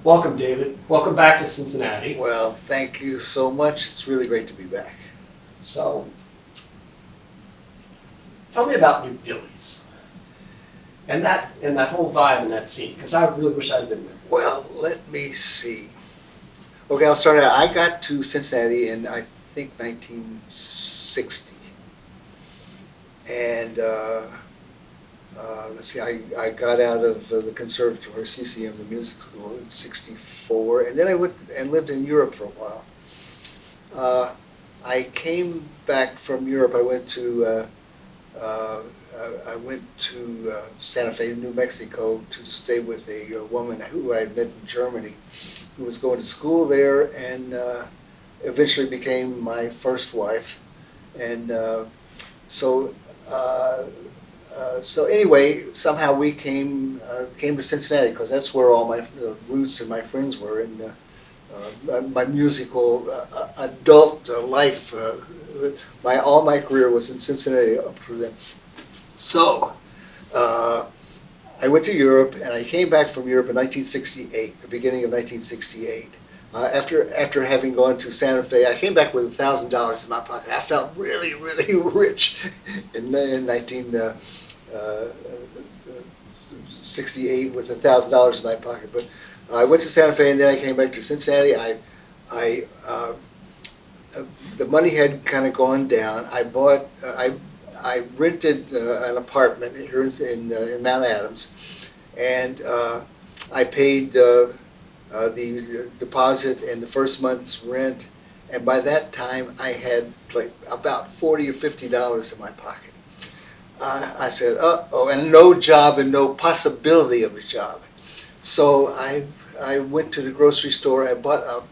Welcome, David. Welcome back to Cincinnati. Well, thank you so much. It's really great to be back. So, tell me about New Dillies and that whole vibe and that scene, because I really wish I'd been there. Well, let me see. Okay, I'll start out. I got to Cincinnati in, I think, 1960. And let's see, I got out of the conservatory, CCM, the music school, in 64. And then I went and lived in Europe for a while. I came back from Europe. I went to Santa Fe, New Mexico, to stay with a woman who I had met in Germany, who was going to school there, and eventually became my first wife. And so anyway, somehow we came to Cincinnati, because that's where all my roots and my friends were, and my musical adult life. All my career was in Cincinnati up to then. So I went to Europe, and I came back from Europe in 1968, the beginning of 1968. After having gone to Santa Fe, I came back with $1,000 in my pocket. I felt really, really rich in 1968 with $1,000 in my pocket. But I went to Santa Fe, and then I came back to Cincinnati. The money had kind of gone down. I rented an apartment here in Mount Adams, and I paid the deposit and the first month's rent, and by that time I had like about $40 or $50 in my pocket. I said, uh-oh, and no job and no possibility of a job. So I went to the grocery store. I bought a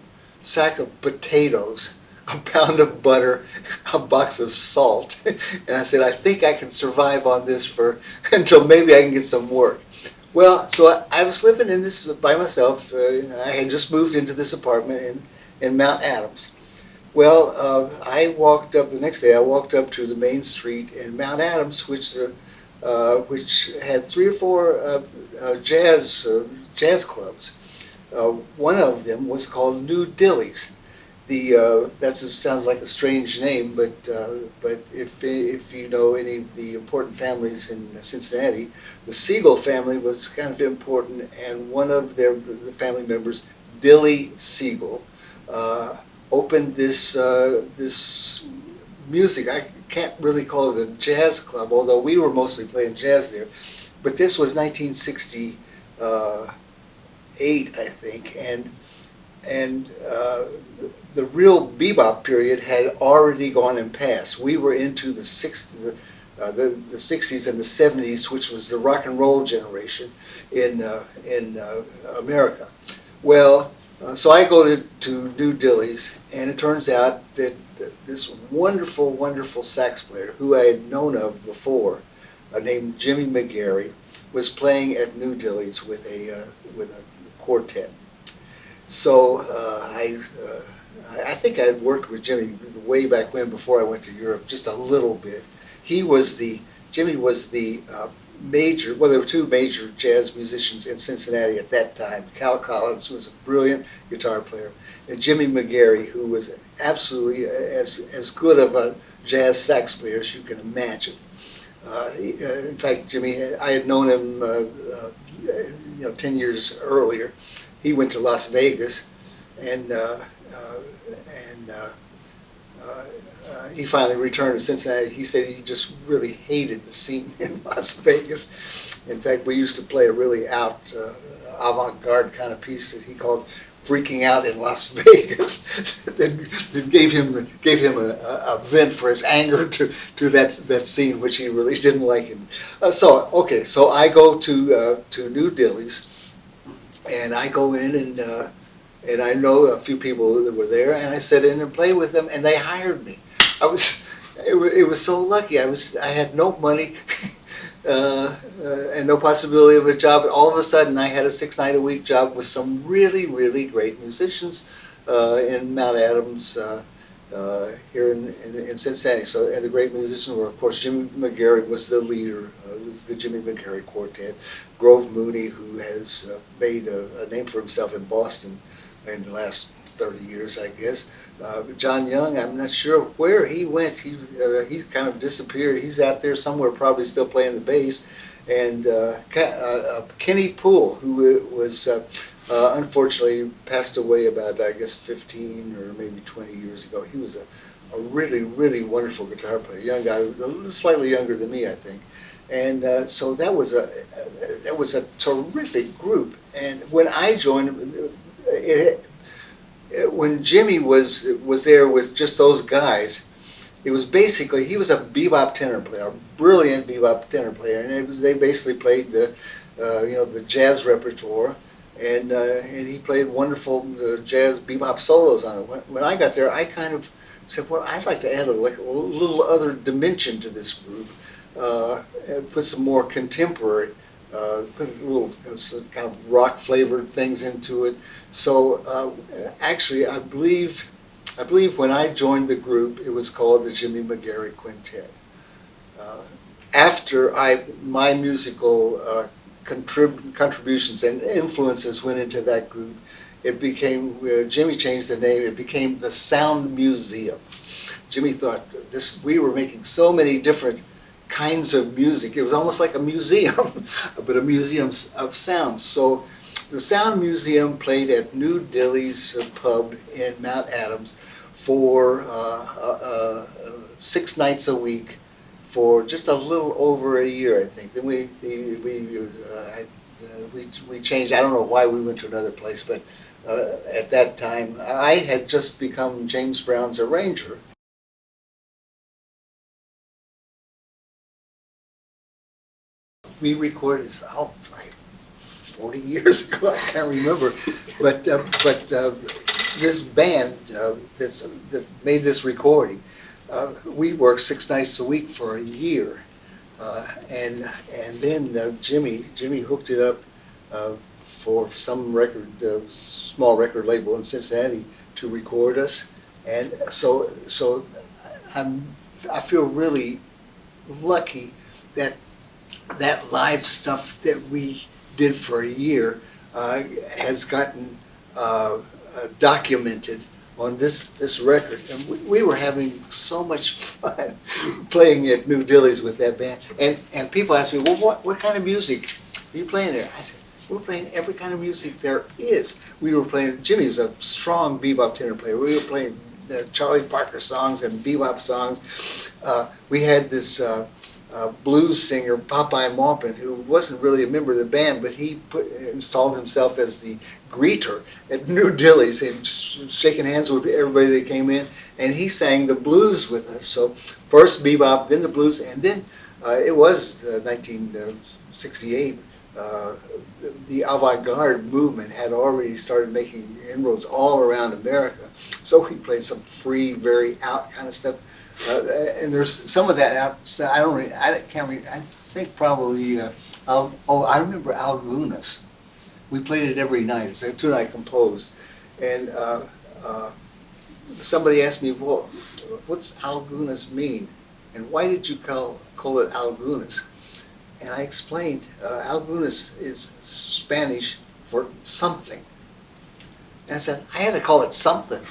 sack of potatoes, a pound of butter, a box of salt, and I said, I think I can survive on this until maybe I can get some work. Well, so I was living in this by myself. I had just moved into this apartment in Mount Adams. Well, the next day I walked up to the main street in Mount Adams, which had 3 or 4 jazz clubs. One of them was called New Dillies. That sounds like a strange name, but if you know any of the important families in Cincinnati, the Siegel family was kind of important, and one of the family members, Dilly Siegel, opened this music. I can't really call it a jazz club, although we were mostly playing jazz there. But this was 1968, I think, and the real bebop period had already gone and passed. We were into the 60s and the 70s, which was the rock and roll generation in America. Well, so I go to New Dillies, and it turns out that this wonderful, wonderful sax player, who I had known of before, named Jimmy McGary, was playing at New Dillies with a quartet. So I think I had worked with Jimmy way back when, before I went to Europe, just a little bit. Jimmy was the major, well, there were 2 major jazz musicians in Cincinnati at that time. Cal Collins, who was a brilliant guitar player, and Jimmy McGary, who was absolutely as good of a jazz sax player as you can imagine. In fact, Jimmy, I had known him 10 years earlier. He went to Las Vegas, and he finally returned to Cincinnati. He said he just really hated the scene in Las Vegas. In fact, we used to play a really avant-garde kind of piece that he called "Freaking Out in Las Vegas." that gave him a vent for his anger to that scene, which he really didn't like. So I go to New Dillies, and I go in, and I know a few people that were there, and I sit in and play with them, and they hired me. It was so lucky. I had no money and no possibility of a job. All of a sudden, I had a 6-night-a-week job with some really, really great musicians in Mount Adams here in Cincinnati. So, and the great musicians were, of course, Jimmy McGary was the leader, was the Jimmy McGary Quartet. Grove Mooney, who has made a name for himself in Boston in the last 30 years, I guess. John Young, I'm not sure where he went. He's kind of disappeared. He's out there somewhere, probably still playing the bass. And Kenny Poole, who was unfortunately passed away about, I guess, 15 or maybe 20 years ago. He was a really, really wonderful guitar player, young guy, slightly younger than me, I think. And so that was a terrific group. And when I joined, when Jimmy was there with just those guys, it was basically, he was a bebop tenor player, a brilliant bebop tenor player, and they basically played the the jazz repertoire, and he played wonderful jazz bebop solos on it. When I got there, I kind of said, well, I'd like to add a little other dimension to this group, and put some more contemporary, put a little kind of rock flavored things into it. So actually, I believe when I joined the group, it was called the Jimmy McGary Quintet. After my musical contributions and influences went into that group, it became, Jimmy changed the name, it became the Sound Museum. Jimmy thought we were making so many different kinds of music. It was almost like a museum, but a museum of sounds. So the Sound Museum played at New Delhi's pub in Mount Adams for 6 nights a week for just a little over a year, I think. Then we changed. I don't know why we went to another place, but at that time I had just become James Brown's arranger. We recorded this 40 years ago. I can't remember, but this band that made this recording, we worked 6 nights a week for a year, and then Jimmy hooked it up for some small record label in Cincinnati to record us, and so I feel really lucky that live stuff that we did for a year has gotten documented on this record, and we were having so much fun playing at New Delhi's with that band. And people ask me, well, what kind of music are you playing there? I said, we're playing every kind of music there is. We were playing, Jimmy's a strong bebop tenor player. We were playing Charlie Parker songs and bebop songs. We had this blues singer, Popeye Maupin, who wasn't really a member of the band, but he installed himself as the greeter at New Delhi's and shaking hands with everybody that came in, and he sang the blues with us. So first bebop, then the blues, and then it was 1968. The avant-garde movement had already started making inroads all around America. So he played some free, very out kind of stuff. And there's some of that out. So I think probably. I remember Algunas. We played it every night. It's a tune I composed, and somebody asked me, "Well, what's Algunas mean, and why did you call it Algunas?" And I explained, Algunas is Spanish for something. And I said, I had to call it something.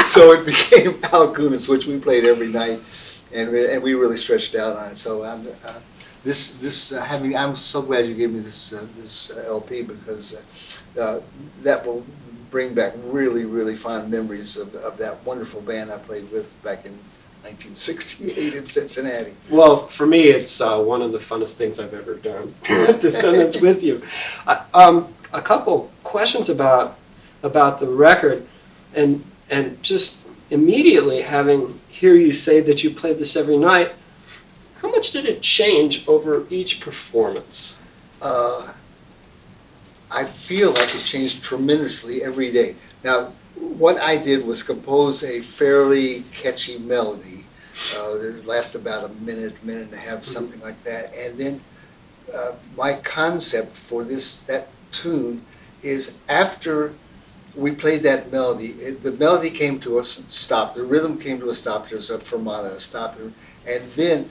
So it became Algunas, which we played every night, and we really stretched out on it. So I'm so glad you gave me this LP, because that will bring back really, really fond memories of that wonderful band I played with back in 1968 in Cincinnati. Well, for me, it's one of the funnest things I've ever done, Descendants with you. A couple questions about the record, and just immediately hear you say that you played this every night. How much did it change over each performance? I feel like it changed tremendously every day. Now, what I did was compose a fairly catchy melody. It lasted about a minute and a half, something like that. And then my concept for that tune is, after we played that melody, the melody came to us and stopped. The rhythm came to a stop. There was a fermata, a stop, and then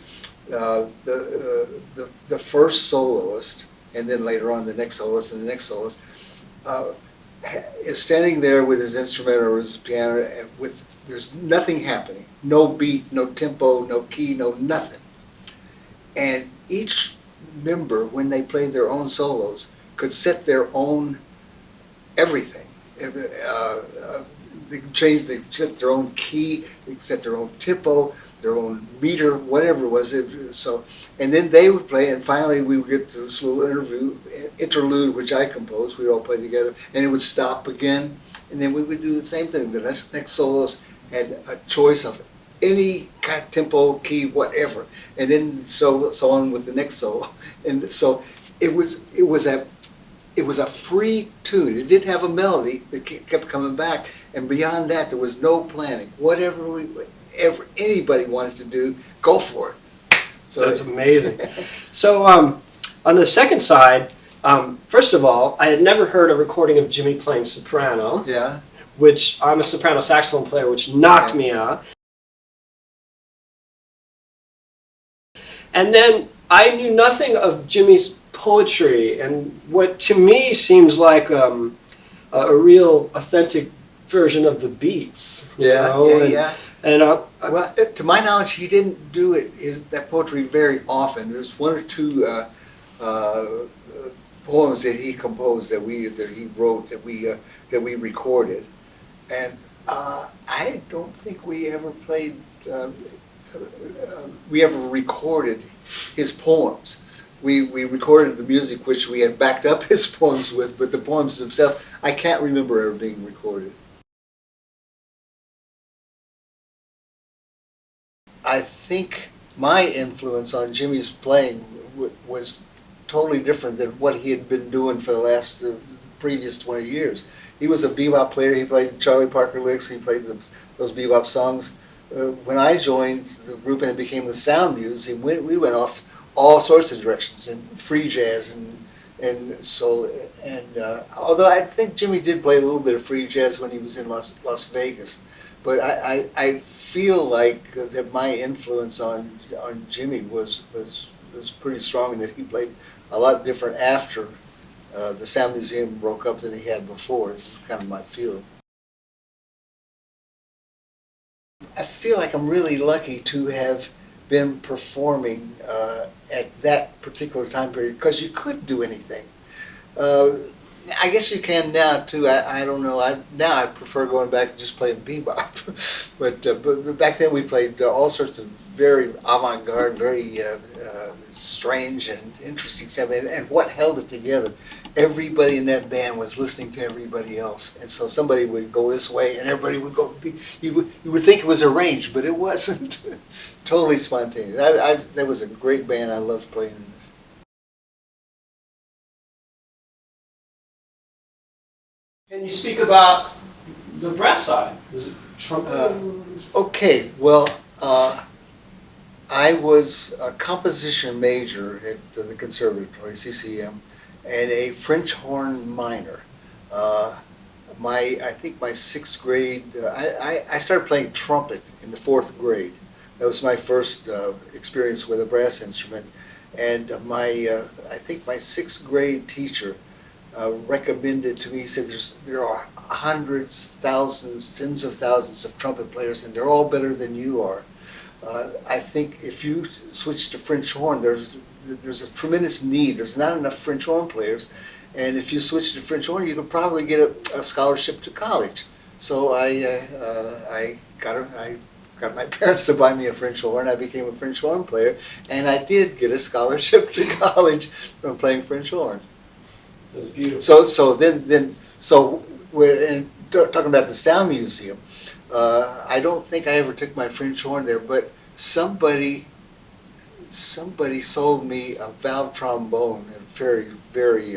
the first soloist, and then later on the next soloist and the next soloist, uh, is standing there with his instrument or his piano, and there's nothing happening, no beat, no tempo, no key, no nothing, and each member, when they played their own solos, could set their own everything. They set their own key, they set their own tempo, their own meter, whatever it was. So, and then they would play, and finally we would get to this little interlude, which I composed. We'd all play together, and it would stop again, and then we would do the same thing. The next soloist had a choice of any kind of tempo, key, whatever, and then so on with the next solo. And so it was a free tune. It did have a melody that kept coming back, and beyond that there was no planning. Whatever anybody wanted to do, go for it. So that's amazing. So on the second side, first of all, I had never heard a recording of Jimmy playing soprano. Yeah. Which I'm a soprano saxophone player, which knocked me out. And then I knew nothing of Jimmy's poetry and what to me seems like a real authentic version of the beats. Yeah. And well, to my knowledge, he didn't do that poetry very often. There's one or two poems that he composed that he wrote that we recorded, and I don't think we ever played. We ever recorded his poems. We recorded the music which we had backed up his poems with, but the poems themselves, I can't remember ever being recorded. I think my influence on Jimmy's playing was totally different than what he had been doing for the previous 20 years. He was a bebop player. He played Charlie Parker licks. He played those bebop songs. When I joined the group and it became the Sound Muse, we went off all sorts of directions, and free jazz and soul. And although I think Jimmy did play a little bit of free jazz when he was in Las Vegas, but I feel like that my influence on Jimmy was pretty strong, and that he played a lot different after the Sound Museum broke up than he had before. It's kind of my feeling. I feel like I'm really lucky to have been performing at that particular time period, because you could do anything. I guess you can now too. I don't know. Now I prefer going back and just playing bebop. but back then we played all sorts of very avant-garde, very strange and interesting stuff. And what held it together? Everybody in that band was listening to everybody else, and so somebody would go this way, and everybody would go. You would think it was arranged, but it wasn't. Totally spontaneous. That was a great band. I loved playing. Can you speak about the brass side? Is it trumpet? Okay, well, I was a composition major at the conservatory, CCM, and a French horn minor. I think my sixth grade, I started playing trumpet in the fourth grade. That was my first experience with a brass instrument. And I think my sixth grade teacher recommended to me, he said, there are hundreds, thousands, tens of thousands of trumpet players, and they're all better than you are. I think if you switch to French horn, there's a tremendous need. There's not enough French horn players, and if you switch to French horn, you could probably get a scholarship to college. So I got my parents to buy me a French horn. I became a French horn player, and I did get a scholarship to college from playing French horn. That's beautiful. So we're talking about the Sound Museum. I don't think I ever took my French horn there, but somebody sold me a valve trombone at a very, very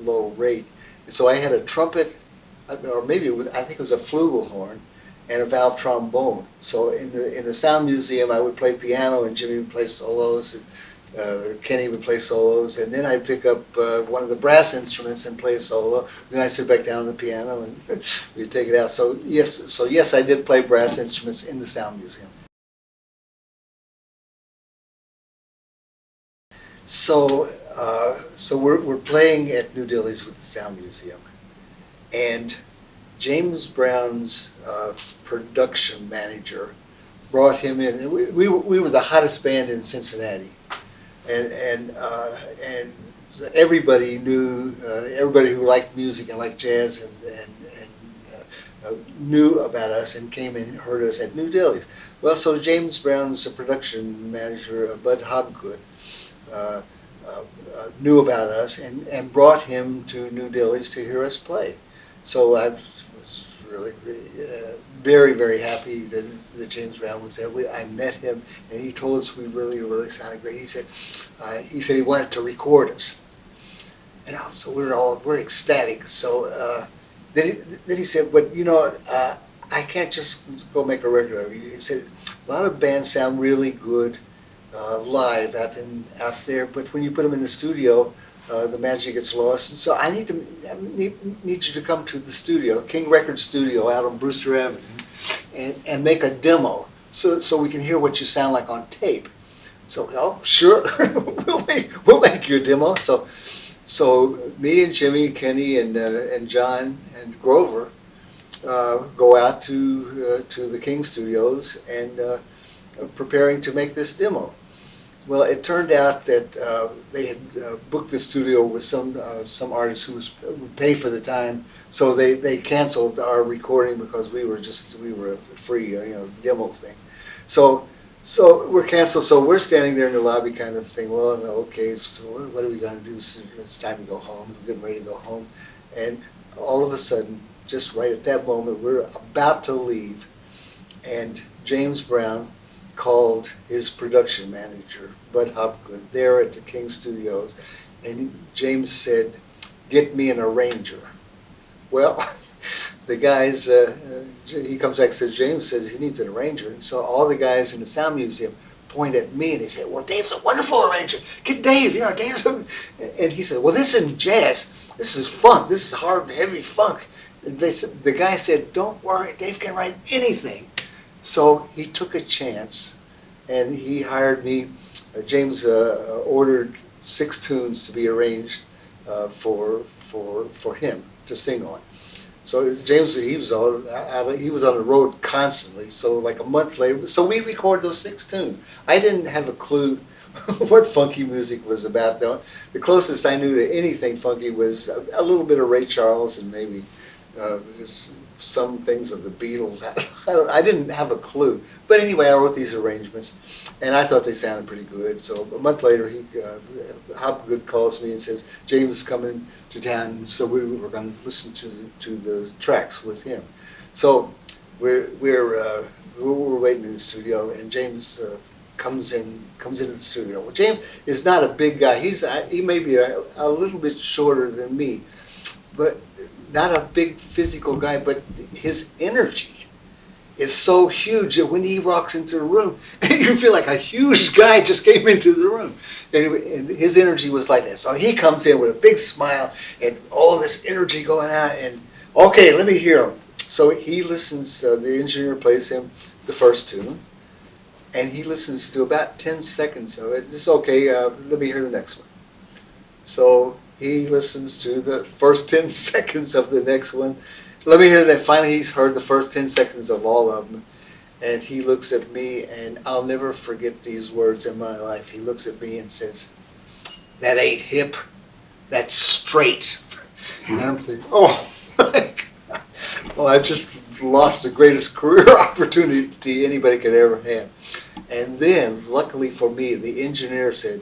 low rate. And so I had a trumpet, or maybe I think it was a flugelhorn, and a valve trombone. So in the Sound Museum, I would play piano, and Jimmy would play solos, and Kenny would play solos, and then I'd pick up one of the brass instruments and play a solo. Then I'd sit back down on the piano and we'd take it out. So yes, I did play brass instruments in the Sound Museum. So we're playing at New Delhi's with the Sound Museum, and James Brown's production manager brought him in. And we were the hottest band in Cincinnati, and everybody knew, everybody who liked music and liked jazz and knew about us and came and heard us at New Delhi's. Well, so James Brown's production manager, Bud Hobgood, knew about us and brought him to New Delhi's to hear us play. So I was really very, very happy that James Brown was there. I met him, and he told us we really, really sounded great. He said he wanted to record us, and so we're ecstatic. So then he said, but I can't just go make a record of you. He said a lot of bands sound really good live out there, but when you put them in the studio, the magic gets lost. And so I need you to come to the studio, King Record Studio out on Brewster Avenue, and make a demo so we can hear what you sound like on tape. So, oh, sure, we'll make you a demo. So me and Jimmy, Kenny, and John and Grover go out to the King Studios and preparing to make this demo. Well, it turned out that they had booked the studio with some artist who would pay for the time, so they canceled our recording because we were a free demo thing. So we're canceled. So we're standing there in the lobby, kind of thing. Well, okay, so what are we going to do? It's time to go home. We're getting ready to go home, and all of a sudden, just right at that moment, we're about to leave, and James Brown called his production manager, Bud Hopgood, there at the King Studios, and James said, "Get me an arranger." Well, the guys, he comes back and says, James says he needs an arranger, and so all the guys in the Sound Museum point at me and they say, "Well, Dave's a wonderful arranger. Get Dave, Dave's a..." And he said, "Well, this isn't jazz. This is funk. This is hard, heavy funk." And the guy said, "Don't worry, Dave can write anything." So he took a chance, and he hired me. James ordered 6 tunes to be arranged for him to sing on. So James, he was on the road constantly. So like a month later, so we recorded those 6 tunes. I didn't have a clue what funky music was about, though. The closest I knew to anything funky was a little bit of Ray Charles and maybe some things of the Beatles. I didn't have a clue. But anyway, I wrote these arrangements, and I thought they sounded pretty good. So a month later, Hopgood calls me and says, "James is coming to town, so we were going to listen to the tracks with him." So we're waiting in the studio, and James comes into the studio. Well, James is not a big guy. He may be a little bit shorter than me, but not a big physical guy, but his energy is so huge that when he walks into the room, you feel like a huge guy just came into the room. And his energy was like that. So he comes in with a big smile and all this energy going out, and okay, let me hear him. So he listens, the engineer plays him the first tune, and he listens to about 10 seconds of it. It's okay, let me hear the next one. So he listens to the first 10 seconds of the next one. Let me hear that. Finally, he's heard the first 10 seconds of all of them. And he looks at me, and I'll never forget these words in my life. He looks at me and says, "That ain't hip, that's straight." And I'm thinking, oh my God. Well, I just lost the greatest career opportunity anybody could ever have. And then, luckily for me, the engineer said,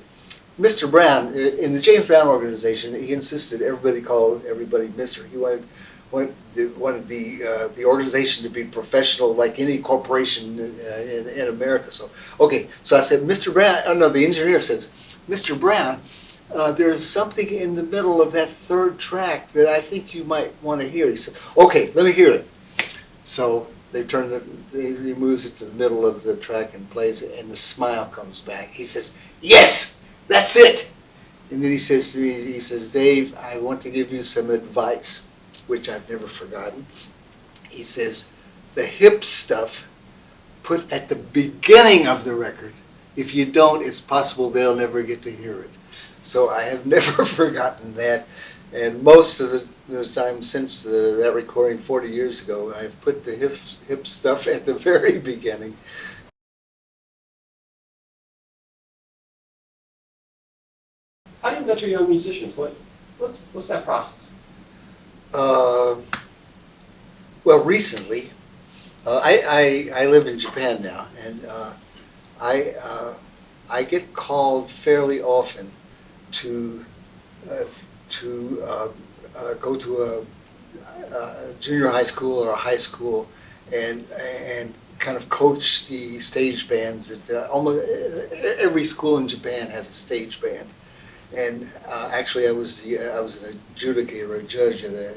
"Mr. Brown," in the James Brown organization, he insisted everybody call everybody Mr. He wanted the organization to be professional, like any corporation in America. So, okay, so I said, "Mr. Brown," oh no, the engineer says, "Mr. Brown, there's something in the middle of that 3rd track that I think you might want to hear." He said, "Okay, let me hear it." So he moves it to the middle of the track and plays it, and the smile comes back. He says, "Yes! That's it!" And then he says to me, "Dave, I want to give you some advice," which I've never forgotten. He says, "The hip stuff put at the beginning of the record if you don't, it's possible they'll never get to hear it. So I have never forgotten that. And most of the time since that recording 40 years ago, I've put the hip stuff at the very beginning. How do you mentor young musicians? What's that process? Uh, well, recently, I live in Japan now, and I get called fairly often to go to a junior high school or a high school and kind of coach the stage bands. That almost every school in Japan has a stage band. And actually, I was an adjudicator, a judge at a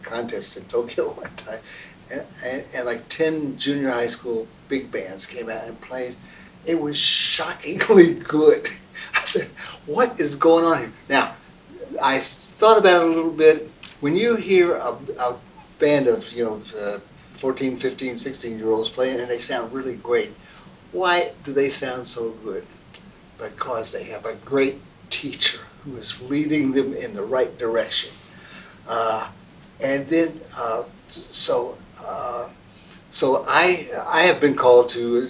contest in Tokyo one time, and like 10 junior high school big bands came out and played. It was shockingly good. I said, "What is going on here?" Now, I thought about it a little bit. When you hear a band of 14, 15, 16-year-olds playing and they sound really great, why do they sound so good? Because they have a great teacher who is leading them in the right direction. And then, so I have been called to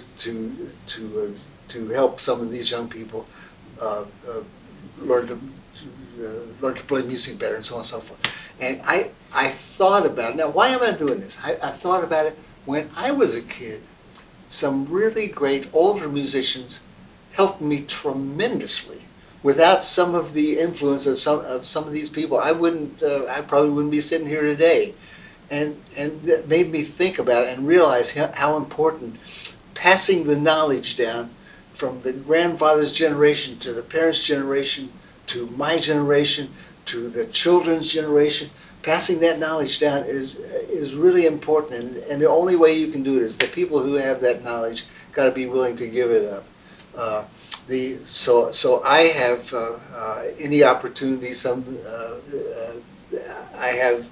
help some of these young people learn to play music better and so on and so forth. And I thought about it. Now, why am I doing this? I thought about it when I was a kid. Some really great older musicians helped me tremendously. Without some of the influence of some of these people, I probably wouldn't be sitting here today. And that made me think about it and realize how important passing the knowledge down from the grandfather's generation to the parents' generation to my generation to the children's generation. Passing that knowledge down is really important, and the only way you can do it is the people who have that knowledge got to be willing to give it up. So I have any opportunity I have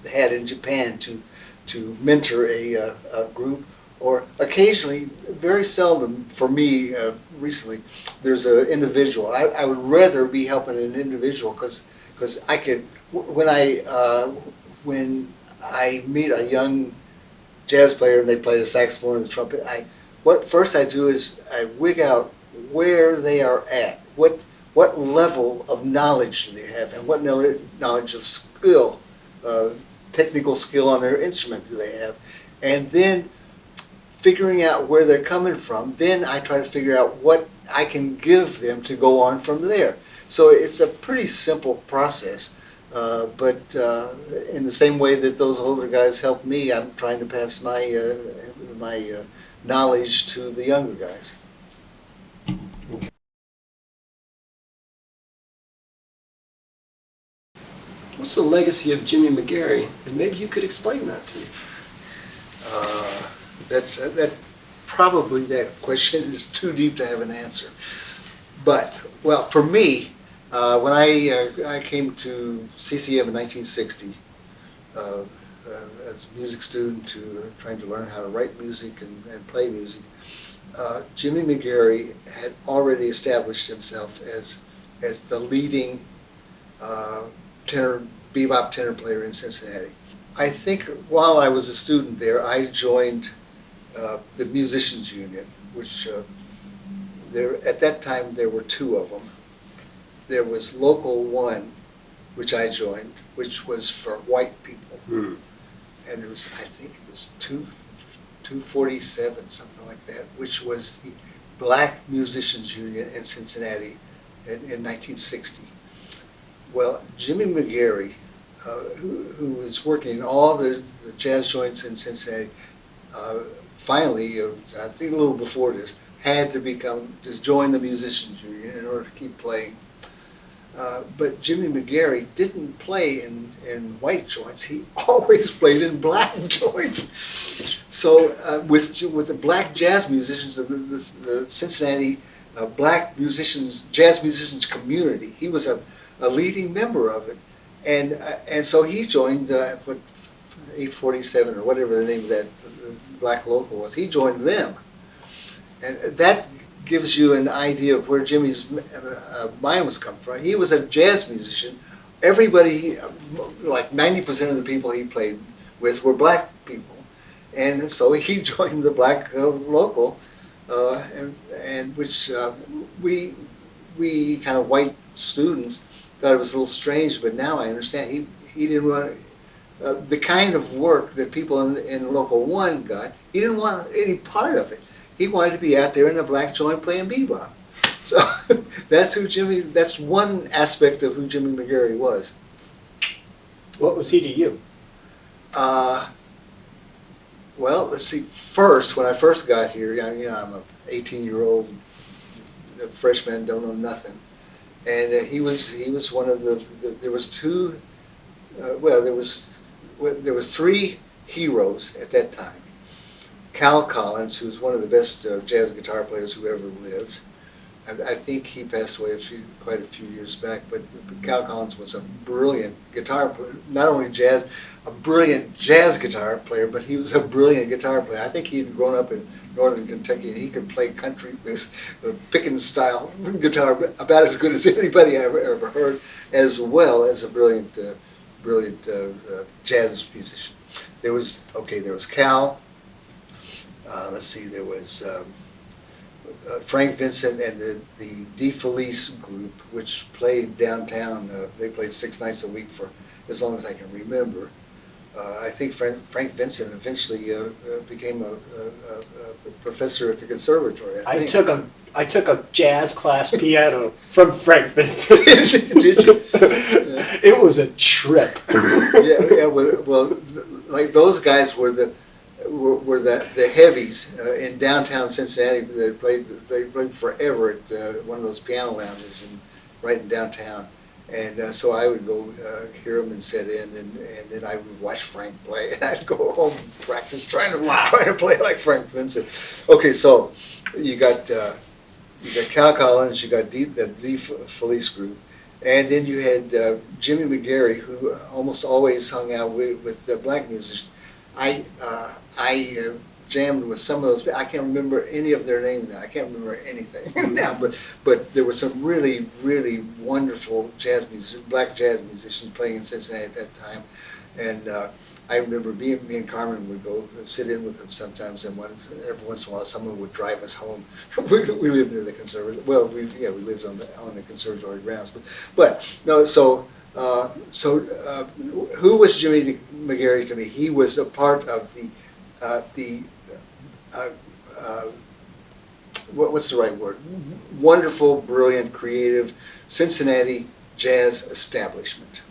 had in Japan to mentor a group, or occasionally, very seldom for me recently, there's an individual. I would rather be helping an individual because I could when I meet a young jazz player and they play the saxophone and the trumpet, what first I do is I wig out where they are at, what level of knowledge do they have, and what knowledge of skill, technical skill on their instrument do they have, and then figuring out where they're coming from, then I try to figure out what I can give them to go on from there. So it's a pretty simple process, but in the same way that those older guys helped me, I'm trying to pass my knowledge to the younger guys. What's the legacy of Jimmy McGary? And maybe you could explain that to me. Probably that question is too deep to have an answer. But, well, for me, when I came to CCM in 1960, as a music student trying to learn how to write music and play music, Jimmy McGary had already established himself as the leading bebop tenor player in Cincinnati. I think while I was a student there, I joined the Musicians Union, which at that time there were two of them. There was Local 1, which I joined, which was for white people. And it was, I think it was 247, something like that, which was the Black Musicians Union in Cincinnati in 1960. Well, Jimmy McGary, who was working in all the jazz joints in Cincinnati, finally, I think a little before this, had to join the Musicians Union in order to keep playing. But Jimmy McGary didn't play in white joints. He always played in black joints. So with the black jazz musicians, the Cincinnati black jazz musicians community, he was a leading member of it. And so he joined 847 or whatever the name of that black local was. He joined them. And that gives you an idea of where Jimmy's mind was coming from. He was a jazz musician. Everybody, like 90% of the people he played with were black people. And so he joined the black local, and which we kind of white students thought it was a little strange, but now I understand. He didn't want the kind of work that people in Local 1 got. He didn't want any part of it. He wanted to be out there in a black joint playing bebop. So that's one aspect of who Jimmy McGary was. What was he to you? Well, let's see. First, when I first got here, I'm an 18-year-old freshman, don't know nothing, and he was one of the there was two. There was three heroes at that time. Cal Collins, who was one of the best jazz guitar players who ever lived. I think he passed away quite a few years back, but Cal Collins was a brilliant guitar player, not only a brilliant jazz guitar player, but he was a brilliant guitar player. I think he had grown up in northern Kentucky, and he could play country Pickens style guitar about as good as anybody I ever heard, as well as a brilliant jazz musician. There was Cal. Let's see, there was Frank Vincent and the De Felice group, which played downtown. They played 6 nights a week for as long as I can remember. I think Frank Vincent eventually became a professor at the conservatory. I took a jazz class piano from Frank Vincent. Did you? Yeah. It was a trip. Yeah. Well, like those guys were the heavies in downtown Cincinnati. They played forever at one of those piano lounges right in downtown. And so I would go hear them and sit in, and then I would watch Frank play, and I'd go home and practice trying to play like Frank Vincent. Okay, so you got Cal Collins, you got the De Felice group, and then you had Jimmy McGary, who almost always hung out with the black musicians. I jammed with some of those. I can't remember any of their names now. I can't remember anything now. But there were some really, really wonderful black jazz musicians playing in Cincinnati at that time. And I remember me and Carmen would go sit in with them sometimes, and every once in a while someone would drive us home. we lived near the conservatory. Well, we lived on the conservatory grounds. But no, so who was Jimmy McGary to me? He was a part of what's the right word? Wonderful, brilliant, creative Cincinnati jazz establishment.